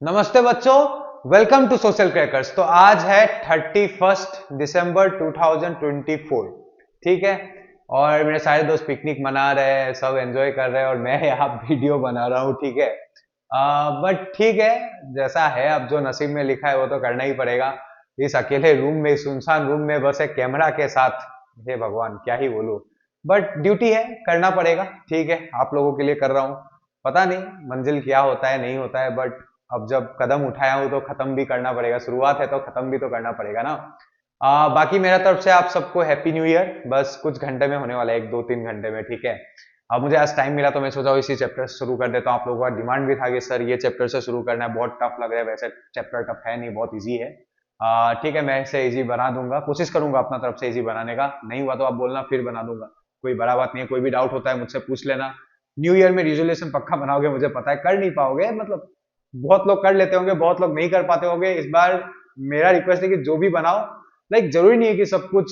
नमस्ते बच्चों, welcome to social crackers. तो आज है 31 दिसंबर 2024। ठीक है। और मेरे सारे दोस्त पिकनिक मना रहे हैं, सब एंजॉय कर रहे हैं और मैं यहाँ वीडियो बना रहा हूँ। ठीक है। बट ठीक है, जैसा है अब जो नसीब में लिखा है वो तो करना ही पड़ेगा। इस अकेले रूम में, सुनसान रूम में, बस एक कैमरा के साथ, हे भगवान क्या ही बोलूं। बट ड्यूटी है, करना पड़ेगा। ठीक है, आप लोगों के लिए कर रहा हूँ। पता नहीं मंजिल क्या होता है नहीं होता है, बट अब जब कदम उठाया हूं तो खत्म भी करना पड़ेगा। शुरुआत है तो खत्म भी तो करना पड़ेगा ना। बाकी मेरा तरफ से आप सबको हैप्पी न्यू ईयर। बस कुछ घंटे में होने वाला है, 1 2 3 घंटे में। ठीक है। अब मुझे आज टाइम मिला तो मैं सोचा इसी चैप्टर से शुरू कर देता हूँ। आप लोगों का डिमांड भी था कि सर ये चैप्टर से शुरू करना है, बहुत टफ लग रहा है। वैसे चैप्टर टफ है नहीं, बहुत ईजी है। ठीक है, मैं इसे ईजी बना दूंगा, कोशिश करूंगा अपना तरफ से ईजी बनाने का। नहीं हुआ तो आप बोलना, फिर बना दूंगा। कोई बड़ा बात नहीं है। कोई भी डाउट होता है मुझसे पूछ लेना। न्यू ईयर में रिजोल्यूशन पक्का बनाओगे, मुझे पता है कर नहीं पाओगे। मतलब बहुत लोग कर लेते होंगे, बहुत लोग नहीं कर पाते होंगे। इस बार मेरा रिक्वेस्ट है कि जो भी बनाओ, लाइक जरूरी नहीं है कि सब कुछ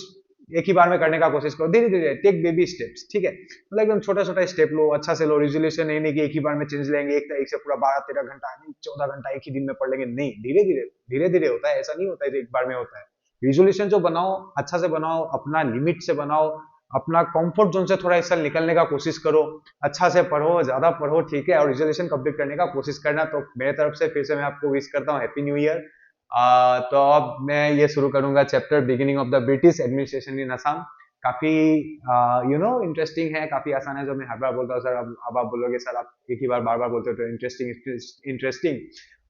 एक ही बार में करने का कोशिश करो। धीरे धीरे टेक बेबी स्टेप्स। ठीक है, मतलब एकदम छोटा छोटा स्टेप लो, अच्छा से लो। रिजोल्यूशन नहीं कि एक ही बार में चेंज लेंगे, 1 तारीख से पूरा 12 13 घंटा नहीं, 14 घंटा एक ही दिन में पढ़ लेंगे। नहीं, धीरे धीरे धीरे धीरे होता है। ऐसा नहीं होता है जो एक बार में होता है। रिजोल्यूशन जो बनाओ, अच्छा से बनाओ, अपना लिमिट से बनाओ, अपना कंफर्ट जोन से थोड़ा इस साल निकलने का कोशिश करो। अच्छा से पढ़ो, ज्यादा पढ़ो। ठीक है, और रिजोल्यूशन कंप्लीट करने का कोशिश करना। तो मेरे तरफ से फिर से मैं आपको विश करता हूँ हैप्पी न्यू ईयर। तो अब मैं ये शुरू करूंगा chapter beginning of the British administration in Assam. काफी इंटरेस्टिंग है, काफी आसान है। जो मैं हर बार बोलता हूँ सर, अब आप बोलोगे सर आप एक ही बार बार बार बोलते हो तो इंटरेस्टिंग इंटरेस्टिंग,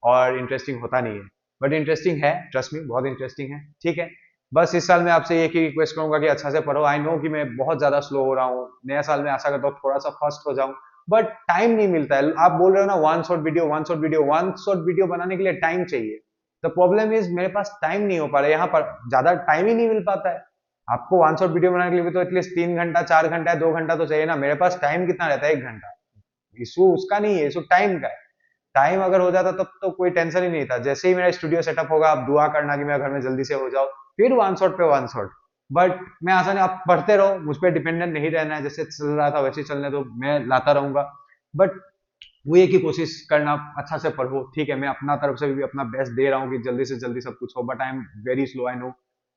और इंटरेस्टिंग होता नहीं है। बट इंटरेस्टिंग है, ट्रस्ट मी, बहुत इंटरेस्टिंग है। ठीक है। बस इस साल मैं आपसे एक ही रिक्वेस्ट करूंगा कि अच्छा से पढ़ो। आई नो कि मैं बहुत ज्यादा स्लो हो रहा हूँ। नया साल में आशा करता हूँ थोड़ा सा फास्ट हो जाऊं, बट टाइम नहीं मिलता है। आप बोल रहे हो ना one shot video, one shot video, one shot video बनाने के लिए टाइम चाहिए। द प्रॉब्लम इज मेरे पास टाइम नहीं हो पा रहा है, यहाँ पर ज्यादा टाइम ही नहीं मिल पाता है। आपको वन शॉट वीडियो बनाने के लिए भी तो एटलीस्ट 3 घंटा 4 घंटा 2 घंटा तो चाहिए ना। मेरे पास टाइम कितना रहता है? 1 घंटा। इशू उसका नहीं है, इशू टाइम का है। टाइम अगर हो जाता तब तो कोई टेंशन ही नहीं था। जैसे ही मेरा स्टूडियो सेटअप होगा, आप दुआ करना कि मेरा घर में जल्दी से हो जाओ, फिर वन शॉट पे वन शॉट। बट मैं आसानी, आप पढ़ते रहो, मुझ पर डिपेंडेंट नहीं रहना है। जैसे चल रहा था वैसे चलने दो, मैं लाता रहूंगा। बट वो एक ही कोशिश करना, अच्छा से पढ़ो। ठीक है, मैं अपना तरफ से भी अपना बेस्ट दे रहा हूँ कि जल्दी से जल्दी सब कुछ हो, but I am very slow, I know.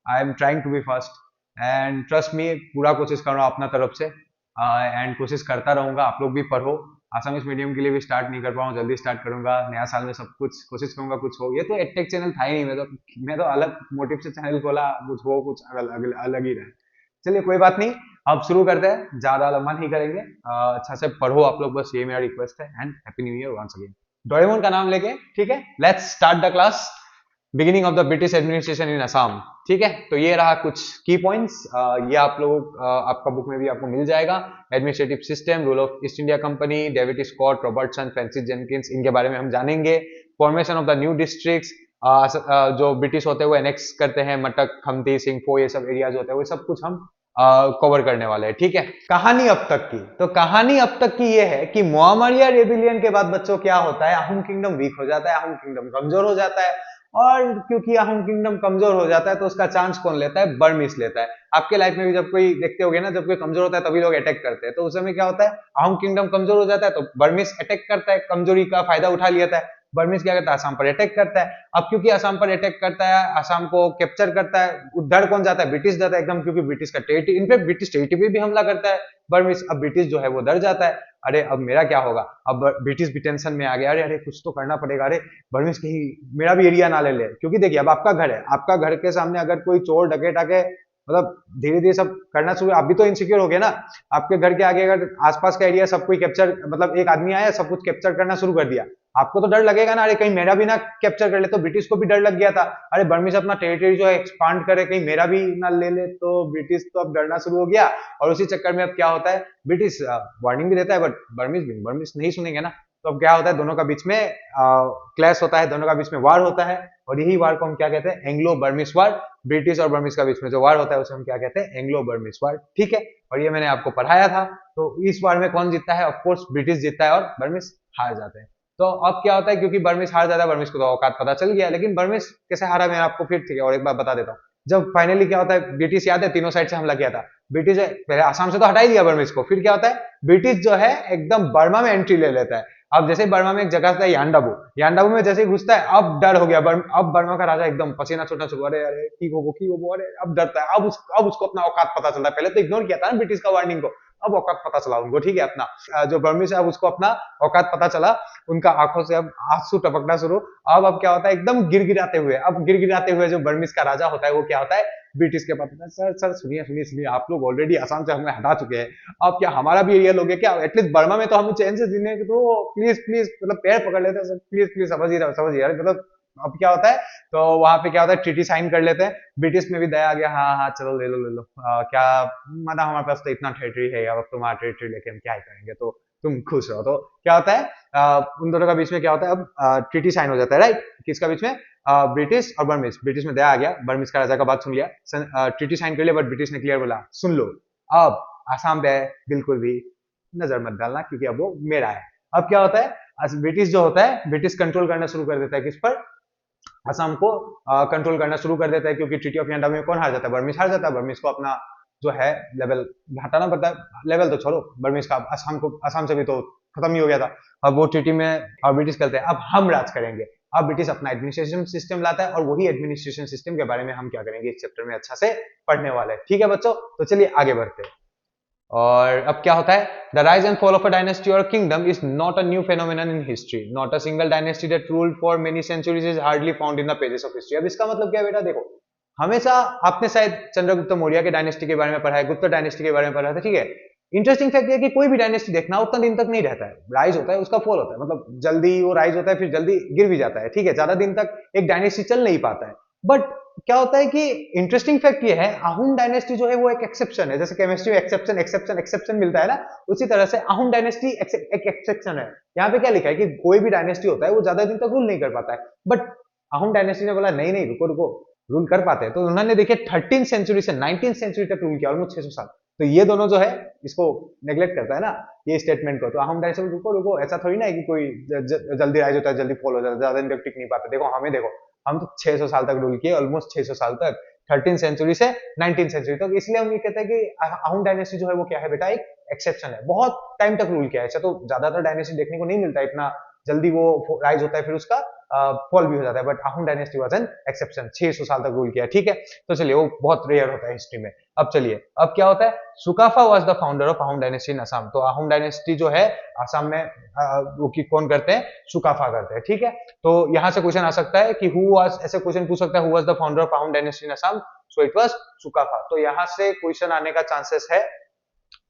I am trying to be fast and trust me, पूरा कोशिश कर रहा हूँ अपना तरफ से। एंड कोशिश करता रहूंगा। आप लोग भी पढ़ो। आसामीज मीडियम के लिए भी स्टार्ट नहीं कर पाऊँ, जल्दी स्टार्ट करूंगा। नया साल में सब कुछ कोशिश करूंगा कुछ हो। ये तो एडटेक चैनल था ही नहीं, मैं तो अलग मोटिव से चैनल खोला, कुछ हो, कुछ अलग ही रहे। चलिए कोई बात नहीं, अब शुरू करते हैं, ज्यादा लंबा नहीं करेंगे। अच्छा से पढ़ो आप लोग, बस ये मेरा रिक्वेस्ट है। And happy new year once again, Doraemon का नाम लेके। ठीक है, let's start the class. Beginning of the British administration in Assam. ठीक है, तो ये रहा कुछ की पॉइंट्स। ये आप लोग आपका बुक में भी आपको मिल जाएगा। Administrative system, rule of East India Company, David Scott, Robertson, Francis Jenkins, इनके बारे में हम जानेंगे। Formation of the new districts, जो ब्रिटिश होते हैं वो एनेक्स करते हैं, मटक, खमती, सिंगफो, ये सब एरियाज होते हैं, वो सब कुछ हम कवर करने वाले हैं। ठीक है, कहानी अब तक की, तो कहानी अब तक की ये है कि मुआमरिया रेबिलियन के बाद बच्चों क्या होता है, अहोम किंगडम वीक हो जाता है, अहोम किंगडम कमजोर हो जाता है। और क्योंकि अहोम किंगडम कमजोर हो जाता है तो उसका चांस कौन लेता है? बर्मिस लेता है। आपके लाइफ में भी जब कोई देखते होगे ना, जब कोई कमजोर होता है तभी लोग अटैक करते हैं। तो उस समय क्या होता है? अहोम किंगडम कमजोर हो जाता है तो बर्मिस अटैक करता है, कमजोरी का फायदा उठा लेता है। बर्मिस क्या करता है? असम पर अटैक करता है। अब क्योंकि असम पर अटैक करता है, असम को कैप्चर करता है, उधर कौन जाता है? ब्रिटिश जाता है एकदम, क्योंकि ब्रिटिश का टेरिटरी, इनफैक्ट ब्रिटिश टेरिटरी भी हमला करता है बर्मिस। अब ब्रिटिश जो है वो डर जाता है, अरे अब मेरा क्या होगा? अब ब्रिटिश भी टेंशन में आ गया, अरे अरे कुछ तो करना पड़ेगा, अरे बर्मिस कहीं मेरा भी एरिया ना ले ले। क्योंकि देखिए अब आपका घर है, आपका घर के सामने अगर कोई चोर डकैत आके, मतलब धीरे धीरे सब करना शुरू, आप भी तो इनसिक्योर हो गए ना। आपके घर के आगे अगर आसपास का एरिया सब कोई कैप्चर, मतलब एक आदमी आया सब कुछ कैप्चर करना शुरू कर दिया, आपको तो डर लगेगा ना, अरे कहीं मेरा भी ना कैप्चर कर ले। तो ब्रिटिश को भी डर लग गया था, अरे बर्मिस अपना टेरिटरी जो है एक्सपांड करे, कहीं मेरा भी ना ले ले। तो ब्रिटिश तो अब डरना शुरू हो गया। और उसी चक्कर में अब क्या होता है, ब्रिटिश वार्निंग भी देता है, बट बर्मिस नहीं सुनेंगे ना। तो अब क्या होता है, दोनों का बीच में क्लैश होता है, दोनों का बीच में वार होता है। और यही वार को हम क्या कहते हैं? एंग्लो बर्मिस वार। ब्रिटिश और बर्मिस का बीच में जो वार होता है उसे हम क्या कहते हैं? एंग्लो बर्मिस वार। ठीक है, और ये मैंने आपको पढ़ाया था। तो इस वार में कौन जीतता है? ऑफकोर्स ब्रिटिश जीतता है और बर्मिस हार जाते हैं। तो अब क्या होता है, क्योंकि बर्मिस हार जाता है, बर्मिस को तो औकात पता चल गया। लेकिन बर्मिस कैसे हारा मैं आपको फिर, ठीक है, और एक बार बता देता हूँ। जब फाइनली क्या होता है, ब्रिटिश याद है तीनों साइड से हमला किया था। ब्रिटिश पहले आसाम से तो हटा ही दिया बर्मिस को, फिर क्या होता है, ब्रिटिश जो है एकदम बर्मा में एंट्री ले लेता है। अब जैसे बर्मा में एक जगह था यांडाबू, यांडाबू में जैसे ही घुसता है अब डर हो गया, अब बर्मा का राजा एकदम पसीना छूटना शुरू, अरे अरे की हो, अरे अब डरता है, अब उसको अपना औकात पता चलता है, पहले तो इग्नोर किया था ना ब्रिटिश का वार्निंग को, अब औकात पता चला उनको, ठीक है अपना जो बर्मीज है अब उसको अपना औकात पता चला, उनका आंखों से अब आंसू टपकना शुरू। अब क्या होता है एकदम गिड़गिड़ाते हुए, अब गिड़गिड़ाते हुए जो बर्मीज का राजा होता है वो क्या होता है ब्रिटिश के पास, सर सर सुनिए सुनिए सुनिए, आप लोग ऑलरेडी आसाम से हमें हटा चुके हैं, अब क्या हमारा भी एरिया लोगे क्या, एटलीस्ट बर्मा में तो हम चैन से जीने तो प्लीज प्लीज, मतलब पैर पकड़ लेते हैं, प्लीज प्लीज समझ ही रहे मतलब अब क्या होता है, तो वहां पे क्या होता है ट्रीटी साइन कर लेते हैं, ब्रिटिश में भी दया आ गया, हाँ हाँ चलो ले लो ले लो, क्या मतलब हमारे पास तो इतना टेरिटरी है, अब तुम्हारा टेरिटरी लेके हम क्या ही करेंगे, तो तुम खुश रहो। तो क्या होता है उन दोनों का बीच में क्या होता है, अब ट्रीटी साइन हो जाता है, राइट, किसका बीच में, ब्रिटिश और बर्मिस, ब्रिटिश में दया आ गया, बर्मिस का राजा का बात सुन लिया, ट्रीटी साइन कर लिया, बट ब्रिटिश ने क्लियर बोला सुन लो, अब आसाम पे बिल्कुल भी नजर मत डालना क्योंकि अब वो मेरा है। अब क्या होता है ब्रिटिश जो होता है, ब्रिटिश कंट्रोल करना शुरू कर देता है किस पर, असम को कंट्रोल करना शुरू कर देता है, क्योंकि ट्रीटी ऑफ यांडा में कौन हार जाता है, बर्मिस हार जाता है, बर्मिस को अपना जो है लेवल हटाना पड़ता है, लेवल तो छोड़ो बर्मिस का असम से भी तो खत्म ही हो गया था, अब वो ट्रीटी में और ब्रिटिश कहते हैं अब हम राज करेंगे, अब ब्रिटिश अपना एडमिनिस्ट्रेशन सिस्टम लाता है, और वही एडमिनिस्ट्रेशन सिस्टम के बारे में हम क्या करेंगे इस चैप्टर में अच्छा से पढ़ने वाले हैं, ठीक है बच्चों, तो चलिए आगे बढ़ते हैं। और अब क्या होता है, the rise and fall of a dynasty और kingdom is not a new phenomenon in history, not a single dynasty that ruled for many centuries is hardly found in the pages of history. अब इसका मतलब क्या है बेटा, देखो हमेशा आपने शायद चंद्रगुप्त मौर्य के डायनेस्टी के बारे में पढ़ा है, गुप्त डायनेस्टी के बारे में पढ़ा था, ठीक है, इंटरेस्टिंग फैक्ट ये है कि कोई भी डायनेस्टी देखना उतना दिन तक नहीं रहता है, राइज होता है उसका फॉल होता है, मतलब जल्दी वो राइज होता है फिर जल्दी गिर भी जाता है, ठीक है, ज्यादा दिन तक एक डायनेस्टी चल नहीं पाता है, बट क्या होता है कि इंटरेस्टिंग फैक्ट ये है अहुम डायनेस्टी जो है वो एक एक्सेप्शन है, जैसे केमिस्ट्री में एक्सेप्शन एक्सेप्शन एक्सेप्शन मिलता है ना, उसी तरह से अहुम डायनेस्टी एक एक्सेप्शन है। यहाँ पे क्या लिखा है कि कोई भी डायनेस्टी होता है वो ज्यादा दिन तक रूल नहीं कर पाता है, बट अहुम डायनेस्टी ने बोला नहीं नहीं रुको रुको, रूल कर पाते हैं, तो उन्होंने देखिए 13 सेंचुरी से 19 सेंचुरी तक रूल किया, ऑलमोस्ट 600 साल, तो ये दोनों जो है इसको नेग्लेक्ट करता है ना ये स्टेटमेंट को, तो अहुम डायनेस्टी रुको रुको, ऐसा थोड़ी ना है कि कोई जल्दी राइज होता है जल्दी फॉल हो जाता है, ज्यादा दिन तक टिक नहीं पाते, देखो हमें देखो हम तो 600 साल तक रूल किए, ऑलमोस्ट 600 साल तक, 13 सेंचुरी से 19 सेंचुरी तक, इसलिए हम ये कहते हैं कि अहुम डायनेस्टी जो है वो क्या है बेटा, एक एक्सेप्शन है, बहुत टाइम तक रूल किया है, ऐसा तो ज्यादातर डायनेस्टी देखने को नहीं मिलता इतना जल्दी वो राइज होता है फिर उसका फॉल भी हो जाता है, but Ahom dynasty was an exception, 600 साल तक रूल किया, ठीक है, तो चलिए वो बहुत रेयर होता है हिस्ट्री में। अब चलिए अब क्या होता है, Sukapha was the founder of Ahom dynasty in Assam, तो अहुम डायनेस्टी जो है असम में वो की कौन करते हैं, सुकाफा करते हैं, ठीक है, तो यहां से क्वेश्चन आ सकता है कि हु वाज, ऐसे क्वेश्चन पूछ सकता है who was the founder of Ahom dynasty in Assam, so it was Sukapha, तो यहां से क्वेश्चन आने का चांसेस है,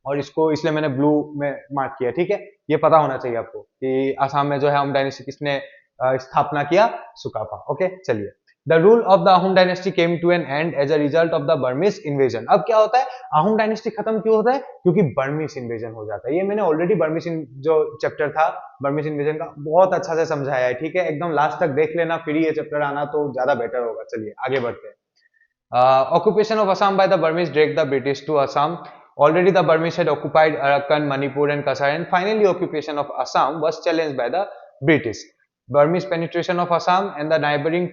और इसको इसलिए मैंने ब्लू में मार्क किया, ठीक है, ये पता होना चाहिए आपको कि असम में जो है अहुम डायनेस्टी किसने स्थापना किया, सुकाफा, ओके चलिए। The rule of the Ahom dynasty came to an end as a result of the Burmese invasion. अब क्या होता है अहुम डायनेस्टी खत्म क्यों होता है, क्योंकि बर्मिस इन्वेजन हो जाता है, ये मैंने ऑलरेडी बर्मिस जो चैप्टर था बर्मिस इन्वेजन का बहुत अच्छा से समझाया है, ठीक है, एकदम लास्ट तक देख लेना, फिर ये चैप्टर आना तो ज्यादा बेटर होगा। चलिए आगे बढ़ते हैं। Occupation of Assam by the Burmese dragged the British to Assam. Already the Burmese had occupied Arakan, Manipur and Kasar, and finally occupation of Assam was challenged by the British. Burmese penetration of Assam and the neighboring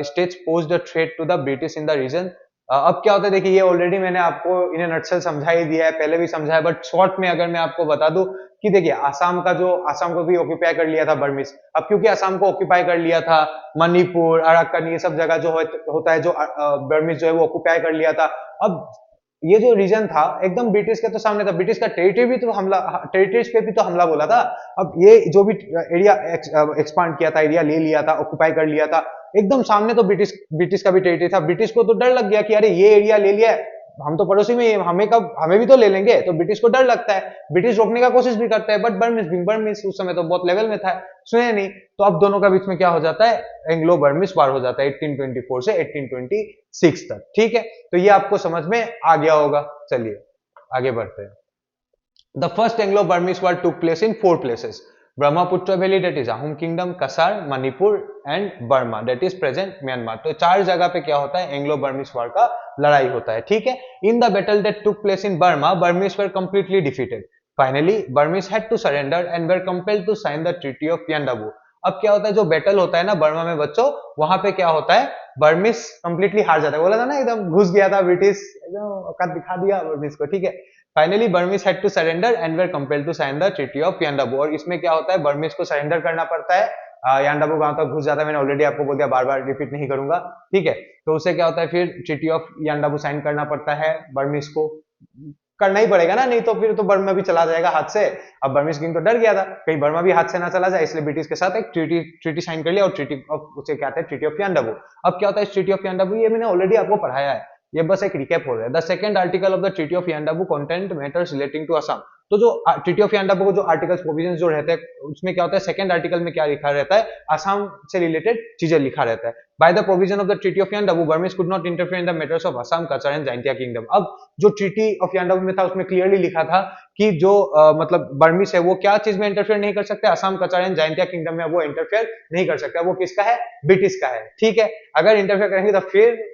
states posed a threat to the British in the region. अब क्या होता है देखिए, ये already मैंने आपको इन्हें nutshell समझा ही दिया है, पहले भी समझाया, बट शॉर्ट में अगर मैं आपको बता दूं कि देखिए आसाम को भी ऑक्यूपाई कर लिया था बर्मिस, अब क्योंकि आसाम को ऑक्यूपाई कर लिया था, मणिपुर, अराकन, ये सब जगह जो होता है जो बर्मिस जो है वो ऑक्यूपाई कर लिया था, अब ये जो रीजन था एकदम ब्रिटिश के तो सामने था, ब्रिटिश का टेरिटरी भी तो हमला, टेरिटरीज पे भी तो हमला बोला था, अब ये जो भी एरिया एक्सपांड किया था, एरिया ले लिया था, ऑक्यूपाई कर लिया था, एकदम सामने तो ब्रिटिश का भी टेरिटरी था, ब्रिटिश को तो डर लग गया कि अरे ये एरिया ले लिया है, हम तो पड़ोसी में, हमें भी तो ले लेंगे, तो ब्रिटिश को डर लगता है, ब्रिटिश रोकने का कोशिश भी करता है, बट बर्मिस उस समय तो बहुत लेवल में था, सुने नहीं, तो अब दोनों का बीच में क्या हो जाता है, एंग्लो बर्मिस वार हो जाता है 1824 से 1826 तक, ठीक है, तो ये आपको समझ में आ गया होगा। चलिए आगे बढ़ते हैं। The first Anglo Burmese war took place in 4 places, Brahmaputra valley that is Ahom kingdom, Cachar, Manipur and Burma that is present Myanmar, तो 4 जगह पे क्या होता है एंग्लो बर्मिस वार का लड़ाई होता है, ठीक है। In the battle that took place in Burma, Burmese were completely defeated, finally Burmese had to surrender and were compelled to sign the treaty of Yandabo. अब क्या होता है, जो बैटल होता है ना बर्मा में बच्चों, वहां पे क्या होता है, बर्मिस कंप्लीटली हार जाता है, बोला था ना एकदम घुस गया था ब्रिटिश, एकदम औकात दिखा दिया बर्मिस को, ठीक है, finally Burmese had to surrender and were compelled to sign the treaty of Yandabo. और इसमें क्या होता है, बर्मिस को सरेंडर करना पड़ता है, यांडाबू गांव तक घुस जाता है, मैंने ऑलरेडी आपको बोल दिया, बार बार रिपीट नहीं करूंगा, ठीक है। तो उससे क्या होता है, फिर ट्रीटी ऑफ यांडाबू साइन करना पड़ता है बर्मिस को, करना ही पड़ेगा ना, नहीं तो फिर तो बर्मा भी चला जाएगा हाथ से। अब बर्मिस किंग तो डर गया था कहीं बर्मा भी हाथ से ना चला जाए, इसलिए ब्रिटिश के साथ एक ट्रीटी साइन कर लिया, और ट्रीटी ऑफ उसे क्या है, ट्रीटी ऑफ यांडाबू। अब क्या होता है ट्रीटी ऑफ यांडाबू, ये मैंने ऑलरेडी आपको पढ़ाया है, ये बस एक रिकैप हो रहा है। The second article of the treaty of Yandabo content matters relating to Assam. तो जो ट्रीटी ऑफ यांडाबू को जो आर्टिकल्स प्रोविजंस जो रहते हैं, उसमें क्या होता है, सेकंड आर्टिकल में क्या लिखा रहता है, असम से रिलेटेड चीजें लिखा रहता है। By the provision of the treaty of Yandabo Burmese could not interfere in the matters of Assam, Cachar and Jaintia kingdom. अब जो ट्रीटी ऑफ यांडाबू में था उसमें क्लियरली लिखा था कि जो मतलब बर्मिस है वो क्या चीज में इंटरफेयर नहीं कर सकते, असम, कचर एंड जैंतिया किंगडम में वो इंटरफेयर नहीं कर सकता, वो किसका है, ब्रिटिश का है, ठीक है। अगर इंटरफेयर करेंगे तो फिर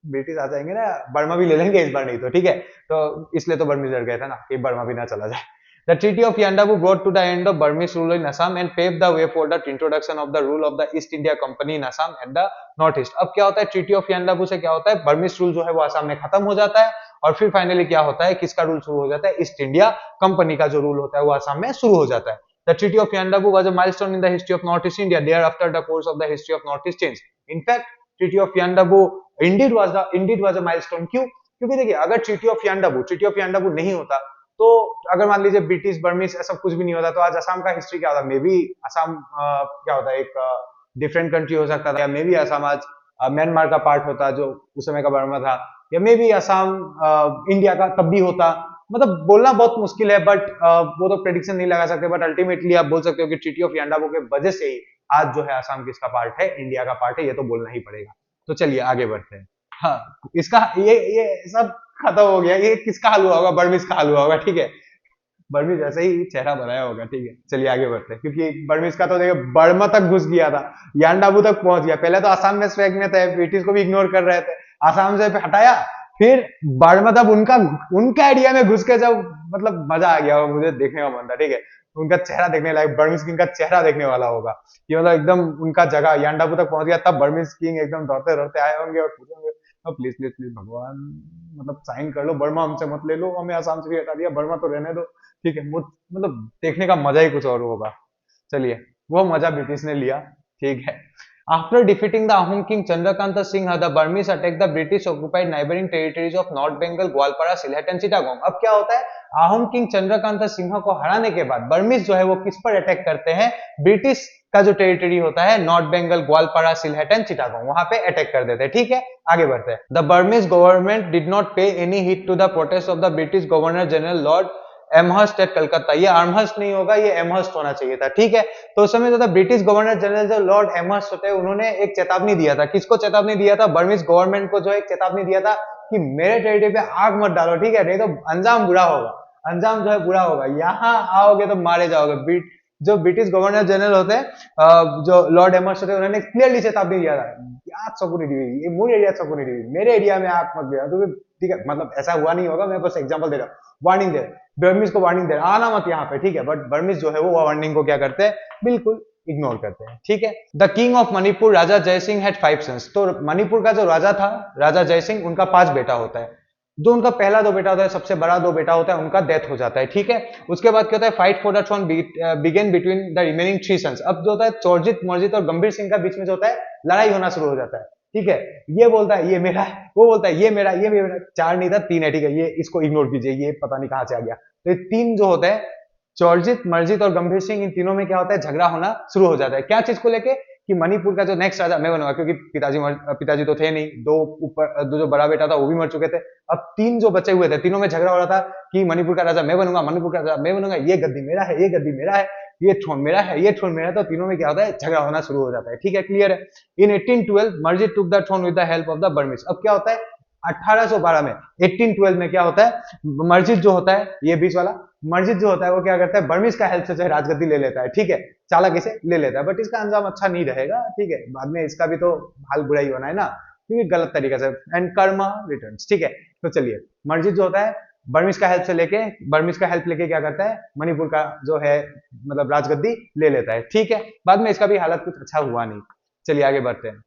ब्रिटिश आ जाएंगे ना, बर्मा भी ले लेंगे इस बार, नहीं तो ठीक है। तो इसलिए तो बर्मिस डर गए थे ना कि बर्मा भी ना चला जाए। The Treaty of Yandabu brought to the end of Burmese rule in Assam and paved the way for the introduction of the rule of the East India Company in Assam and the North East। अब क्या होता है, Treaty of Yandabu से क्या होता है, Burmese rule जो है वो असम में खत्म हो जाता है, और फिर फाइनली क्या होता है, किसका रूल शुरू हो जाता है, ईस्ट इंडिया कंपनी का जो रूल होता है वो असम में शुरू हो जाता है। The Treaty of Yandabu was a milestone in the history of North East India. Thereafter, the course of the history of North East changed. In fact, Treaty of Yandabu indeed was a milestone. क्यों? क्योंकि देखिए, अगर Treaty of Yandabu नहीं होता, तो अगर मान लीजिए ब्रिटिश बर्मिस ऐसा कुछ भी नहीं होता, तो आज असम का हिस्ट्री क्या होता, मे बी असम क्या होता है, एक डिफरेंट कंट्री हो सकता था, या मे बी असम आज म्यांमार का पार्ट होता जो उस समय का बर्मा था, या मे बी असम इंडिया का तब भी होता। मतलब बोलना बहुत मुश्किल है, बट वो तो प्रेडिक्शन नहीं लगा सकते, बट अल्टीमेटली आप बोल सकते हो कि ट्रीटी ऑफ यांडाबू के वजह से ही आज जो है असम किसका पार्ट है, इंडिया का पार्ट है, ये तो बोलना ही पड़ेगा। तो चलिए आगे बढ़ते हैं। हाँ, इसका ये सब खत्म हो गया, ये किसका हाल हुआ होगा, बर्मिस का हाल हुआ होगा, ठीक है। बर्मिस ऐसे ही चेहरा बनाया होगा, ठीक है। चलिए आगे बढ़ते हैं, क्योंकि बर्मिस का तो देखिए बर्मा तक घुस गया था, यान्डाबू तक पहुंच गया, पहले तो असम में स्वैग में थे, ब्रिटिश को भी इग्नोर कर रहे थे, असम से हटाया, फिर बर्मा तब उनका एरिया में घुस के जब मतलब मजा आ गया, मुझे देखने का मन था, ठीक है। उनका चेहरा देखने लायक, बर्मिस किंग का चेहरा देखने वाला होगा कि मतलब एकदम उनका जगह यान्डाबू तक पहुंच गया, तब बर्मिस किंग एकदम दौड़ते दौड़ते आए होंगे और पूछेंगे प्लीज प्लीज प्लीज भगवान, मतलब साइन कर लो, बर्मा हमसे मत ले लो, हमें आसाम से भी हटा दिया, बर्मा तो रहने दो, ठीक है। मतलब देखने का मजा ही कुछ और होगा। चलिए, वो मजा ब्रिटिश ने लिया, ठीक है। After defeating the Ahom king Chandrakant Singh, the Burmese attack the British occupied neighbouring territories of north Bengal, Goalpara, Sylhet and Chittagong. अब क्या होता है, अहोम किंग चंद्रकांत सिंह को हराने के बाद बर्मीज जो है वो किस पर अटैक करते हैं, ब्रिटिश का जो टेरिटरी होता है नॉर्थ बंगाल, ग्वालपारा, सिलहट एंड चिटागोंग, वहां पे अटैक कर देते हैं, ठीक है। आगे बढ़ते हैं। The Burmese government did not pay any heed to the protest of the British governor general Lord Amherst at Calcutta. ये आर्महर्स्ट नहीं होगा, ये एमहर्स्ट होना चाहिए था, ठीक है। तो उस समय जो था ब्रिटिश गवर्नर जनरल जो लॉर्ड एमहर्स्ट होते हैं, उन्होंने एक चेतावनी दिया था, किसको चेतावनी दिया था, बर्मीज गवर्नमेंट को जो एक चेतावनी दिया था कि मेरे टेरिटरी पे आग मत डालो, ठीक है, नहीं तो अंजाम बुरा होगा, अंजाम जो है बुरा होगा, यहाँ आओगे तो मारे जाओगे। जो ब्रिटिश गवर्नर जनरल होते हैं, जो लॉर्ड एमहर्स्ट होते हैं, उन्होंने क्लियरली चेतावनी दिया था, याद चौकुनी दी, ये मूल एरिया चौकुनी दी, मेरे एरिया में आग मत दिया, तो ठीक है, मतलब ऐसा हुआ नहीं होगा, मैं बस एग्जांपल दे रहा हूँ, वार्निंग दे रहा, बर्मीज को वार्निंग दे रहा, आना मत यहाँ पे, ठीक है। बट बर्मीज जो है वो वार्निंग को क्या करते हैं, बिल्कुल इग्नोर करते हैं, ठीक है। The king of Manipur Raja Jaisingh had 5 sons. तो मणिपुर का जो राजा था, राजा जयसिंह, उनका 5 बेटा होता है। जो उनका पहला 2 बेटा होता है, सबसे बड़ा 2 बेटा होता है, उनका डेथ हो जाता है, ठीक है। उसके बाद क्या होता है, fight for the throne began between the remaining 3 sons. अब जो होता है चोरजित, मर्जित और गंभीर सिंह का बीच में जो होता है लड़ाई होना शुरू हो जाता है, ठीक है। ये बोलता है ये मेरा है, वो बोलता है ये मेरा, ये मेरा, 4 नहीं था 3 है, ठीक है। ये इसको इग्नोर कीजिए, ये पता नहीं कहां से आ गया। तो ये 3 जो होते हैं, चोरजित, मर्जित और गंभीर सिंह, इन तीनों में क्या होता है, झगड़ा होना शुरू हो जाता है। क्या चीज को लेके, कि मणिपुर का जो नेक्स्ट राजा मैं बनूंगा, क्योंकि पिताजी तो थे नहीं, दो जो बड़ा बेटा था वो भी मर चुके थे। अब 3 जो बचे हुए थे, तीनों में झगड़ा हो रहा था कि मणिपुर का राजा मैं बनूंगा, मणिपुर का राजा मैं बनूंगा, ये गद्दी मेरा है, ये गद्दी मेरा है, ये थ्रोन मेरा है, ये थ्रोन मेरा है। तो तीनों में क्या होता है, झगड़ा होना शुरू हो जाता है, ठीक है, क्लियर है। In 1812 Marjit took the throne with the help of the Burmese. अब क्या होता है, 1812 में, 1812 में क्या होता है, मर्जित जो होता है, ये बीच वाला मर्जित जो होता है, वो क्या करता है, बर्मीज का हेल्प से जो है राजगद्दी ले लेता है, ठीक है, चालाकी से ले लेता है। बट इसका अंजाम अच्छा नहीं रहेगा, ठीक है, बाद में इसका भी तो हाल बुरा ही होना है ना, क्योंकि गलत तरीके से, एंड कर्मा रिटर्न्स, ठीक है। तो चलिए, मर्जित जो होता है बर्मीज का हेल्प लेके क्या करता है, मणिपुर का जो है मतलब राजगद्दी ले लेता है, ठीक है। बाद में इसका भी हालत कुछ अच्छा हुआ नहीं। चलिए आगे बढ़ते हैं।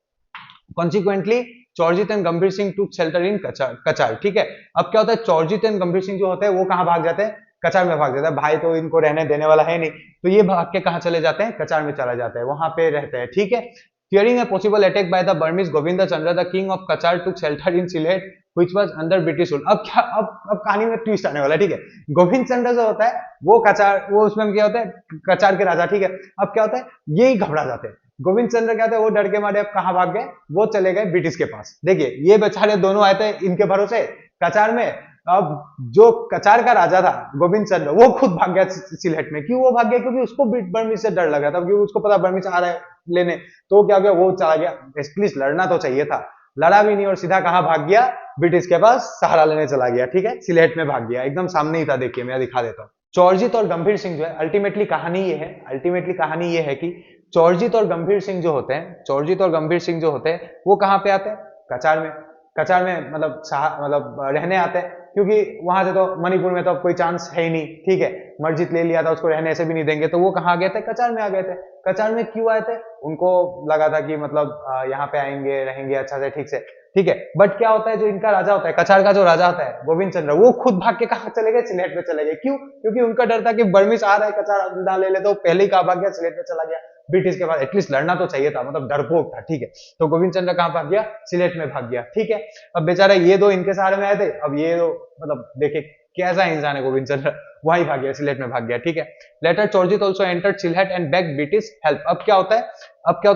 कॉन्सिक्वेंटली चौरजित एंड गंभीर सिंह टुक शेल्टर इन कचार। ठीक है, अब क्या होता है, चौरजित एंड गंभीर सिंह जो होते हैं वो कहाँ भाग जाते हैं, कचार में भाग जाता है। भाई तो इनको रहने देने वाला है नहीं, तो ये भाग के कहाँ चले जाते हैं, कचार में चला जाता है, वहां पे रहते हैं। ठीक है, fearing a possible attack by the Burmese, Govinda Chandra, the king of Kachar, took shelter in Sylhet, which was under British rule। अब क्या, अब कहानी में ट्विस्ट आने वाला है। ठीक है, गोविंद चंद्र जो होता है वो कचार, वो उसमें क्या होता है, कचार के राजा। ठीक है, अब क्या होता है, ये ही घबरा जाते हैं। गोविंद चंद्र क्या होता है, वो डर के मारे अब कहाँ भाग गए, वो चले गए ब्रिटिश के पास। देखिए, ये बेचारे दोनों आए थे इनके भरोसे कचार में। अब जो कचार का राजा था गोविंद चंद्र, वो खुद भाग गया सिलहट में। क्यों वो भाग गया, क्योंकि उसको बर्मी से डर लग रहा था, क्योंकि उसको पता बर्मी से आ रहा है लेने। तो क्या गया, वो चला गया। एटलीस्ट लड़ना तो चाहिए था, लड़ा भी नहीं और सीधा कहाँ भाग गया, ब्रिटिश के पास सहारा लेने चला गया। ठीक है, सिलहट में भाग गया, एकदम सामने ही था। देखिए मैं दिखा देता हूँ। चौरजित और गंभीर सिंह जो है, अल्टीमेटली कहानी ये है कि चौरजित और गंभीर सिंह जो होते हैं, चौरजित और गंभीर सिंह जो होते हैं वो कहाँ पे आते हैं, कचार में। कचार में मतलब रहने आते हैं, क्योंकि वहां से तो मणिपुर में तो कोई चांस है ही नहीं। ठीक है, मर्जित ले लिया था, उसको रहने ऐसे भी नहीं देंगे, तो वो कहाँ गए थे, कचार में आ गए थे। कचार में क्यों आए थे, उनको लगा था कि मतलब यहाँ पे आएंगे, रहेंगे अच्छा से, ठीक से। ठीक है, बट क्या होता है, जो इनका राजा होता है, कचार का जो राजा होता है गोविंद चंद्र, वो खुद भाग के कहाँ चले गए, सिलेट में चले गए। क्यों, क्योंकि उनका डर था कि बर्मिस आ रहा है, कचार ना ले ले, तो पहले ही कहाँ भाग गया, सिलेट में चला गया ब्रिटिश के पास। एटलीस्ट लड़ना तो चाहिए था, मतलब डरपोक था। ठीक है, तो गोविंद चंद्र कहाँ भाग गया, सिलेट में भाग गया। ठीक है, अब बेचारे ये दो इनके सहारे में आए थे, अब ये दो मतलब देखे कैसा इंसान है गोविंद चंद्र, वहीं भाग गया, सिलेट में भाग गया। ठीक है, later Chourjit also entered Sylhet and beg British help. अब क्या होता है,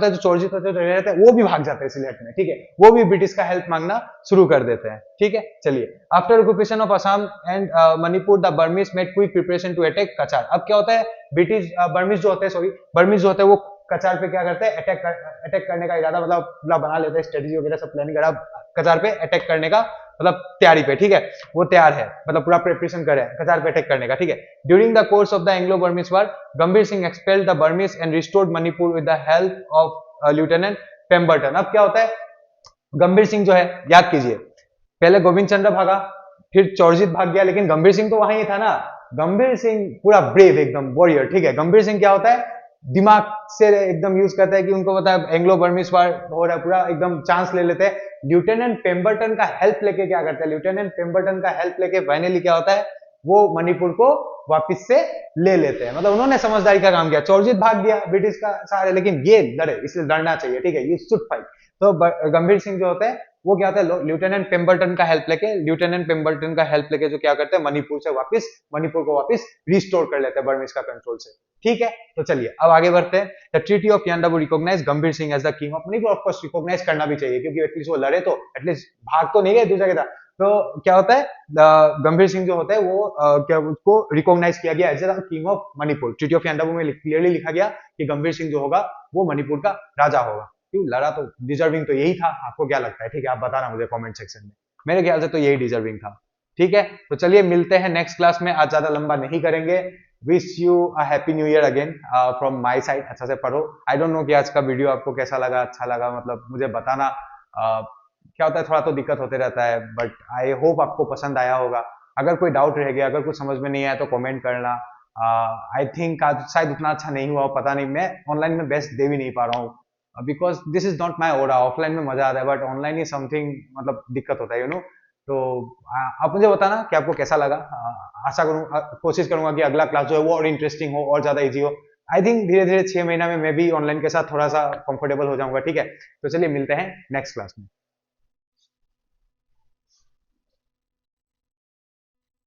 जो चौरजित होते रहते हैं वो भी भाग जाते हैं सिलहट में। ठीक है, वो भी ब्रिटिश का हेल्प मांगना शुरू कर देते हैं। ठीक है, चलिए, after occupation of Assam and Manipur the Burmese made quick preparation to attack Cachar. अब क्या होता है, ब्रिटिश बर्मिस जो होते हैं वो कचार पे क्या करते हैं, अटैक करने का इरादा मतलब बना लेते हैं, स्ट्रेटेजी वगैरह सब प्लानिंग करा, कचार पे अटैक करने का मतलब तैयारी पे। ठीक है, वो तैयार है, मतलब पूरा प्रिपरेशन कर रहे हैं कचार पे अटैक करने का। ठीक है, during the course of the Anglo Burmese war, Gambhir Singh expelled the Burmese and restored Manipur with the help of lieutenant Pemberton. अब क्या होता है, गंभीर सिंह जो है, याद कीजिए, पहले गोविंद चंद्र भागा, फिर चौरजित भाग गया, लेकिन गंभीर सिंह तो वहां ही था ना। गंभीर सिंह पूरा ब्रेव, एकदम वॉरियर। ठीक है, गंभीर सिंह क्या होता है, दिमाग से एकदम यूज करता है कि उनको पता है एंग्लो बर्मिस वार हो रहा है, पूरा एकदम चांस ले लेते हैं। लेफ्टिनेंट पेम्बरटन का हेल्प लेके क्या करते हैं, लेफ्टिनेंट पेम्बरटन का हेल्प लेके फाइनली क्या होता है, वो मणिपुर को वापस से ले लेते हैं। मतलब उन्होंने समझदारी का काम किया। चौरजित भाग गया ब्रिटिश का सहारे, लेकिन ये लड़े, इसलिए लड़ना चाहिए। ठीक है, यू शुड फाइट। तो गंभीर सिंह जो होते हैं वो क्या होता है, लेफ्टिनेंट पेम्बरटन का हेल्प लेके जो क्या करते हैं, मणिपुर को वापस रिस्टोर कर लेते हैं बर्मिस का कंट्रोल से। ठीक है, तो चलिए अब आगे बढ़ते हैं। The treaty of Yandabo recognise Gambhir Singh as the king of Manipur. Of course recognise करना भी चाहिए, क्योंकि एटलीस्ट वो लड़े तो, एटलीस्ट भाग तो नहीं गए दूसरे के साथ। तो क्या होता है, गंभीर सिंह जो होता है वो क्या, उसको रिकॉग्नाइज किया गया as the king of Manipur. Treaty of Yandabo में क्लियरली लिखा गया कि गंभीर सिंह जो होगा वो मणिपुर का राजा होगा। क्यों लड़ा, तो डिजर्विंग तो यही था। आपको क्या लगता है, ठीक है, आप बताना मुझे कमेंट सेक्शन में। मेरे ख्याल से तो यही डिजर्विंग था। ठीक है, तो चलिए मिलते हैं नेक्स्ट क्लास में। आज ज्यादा लंबा नहीं करेंगे। Wish you a happy new year again from my side. अच्छा से पढ़ो। आई डोंट नो कि आज का वीडियो आपको कैसा लगा, अच्छा लगा, मतलब मुझे बताना। क्या होता है, थोड़ा तो दिक्कत होते रहता है, बट आई होप आपको पसंद आया होगा। अगर कोई डाउट रह गया, अगर कुछ समझ में नहीं आया तो कमेंट करना। आई थिंक आज शायद उतना अच्छा नहीं हुआ, पता नहीं, मैं ऑनलाइन में बेस्ट दे भी नहीं पा रहा हूँ, because this is not my aura. Offline में मजा आता है, बट ऑनलाइन ही समथिंग मतलब दिक्कत होता है, यू नो। तो आप मुझे बताना कि आपको कैसा लगा। आशा करूँ, कोशिश करूंगा कि अगला क्लास जो है वो और इंटरेस्टिंग हो और ज्यादा इजी हो। आई थिंक धीरे धीरे 6 महीना में मैं भी ऑनलाइन के साथ थोड़ा सा कंफर्टेबल हो जाऊंगा। ठीक है, तो चलिए मिलते हैं नेक्स्ट क्लास में।